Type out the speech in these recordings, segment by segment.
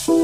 তুমি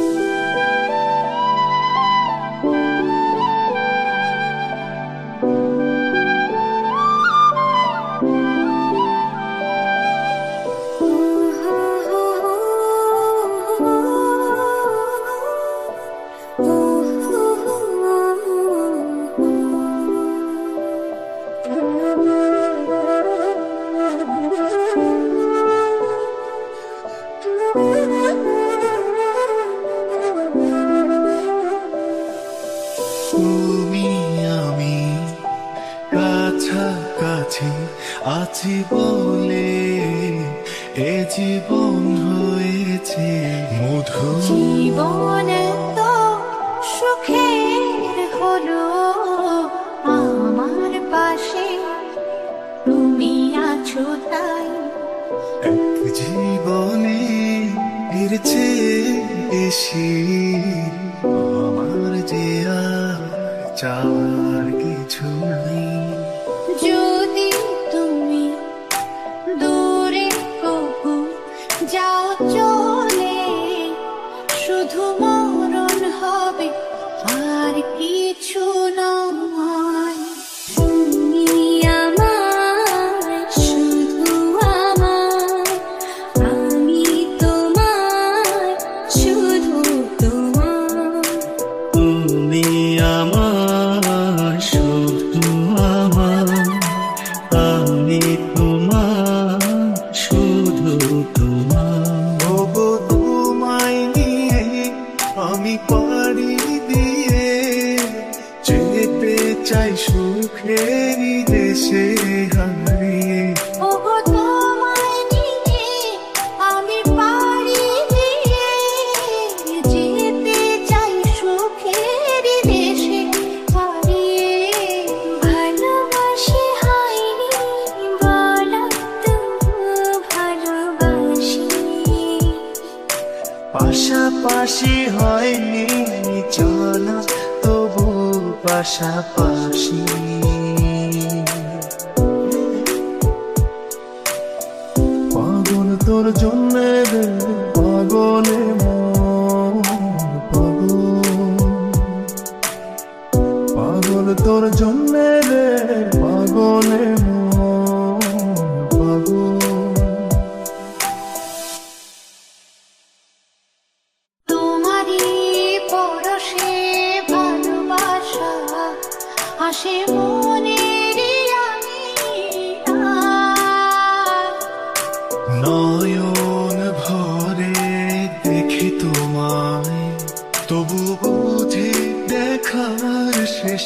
আমি কাছাকাছি আছি বলে এ জীবন হয়েছে মধুর। জীবন তো সুখের হলো আমার পাশে তুমি আছো তাই। এক জীবনে এর চেয়ে বেশি আমার যে আর চাওয়ার কিছু নাই। যদি তুমি দূরে কবু যাও চলে, শুধু মরণ হবে আর কিছু নয়। তুমি আমার, শুধু আমার, আমি তোমার, শুধু তোমার। তুমি আমার, শুধু আমার, আমি তোমার, শুধু তোমার। ওগো তোমায় নিয়ে আমি পাড়ি দিয়ে যেতে চাই সুখেরই দেশে হারিয়ে। ওগো তোমায় নিয়ে আমি পাড়ি দিয়ে যেতে চাই সুখের দেশে হারিয়ে। ভালোবাসি হয়নি বলা, তবু ভালোবাসি। পাশাপাশি হয়নি জানা, তবু পাশাপাশি। পাগল তোর জন্যে রে পাগলে মন, পাগল পাগল তোর জন্যে রে পাগলে মন, পাগল। তোমারই পরশে ভালোবাসা আসে মনের নয়ন ভরে দেখি তোমায়, তবু বুঝি দেখার শেষ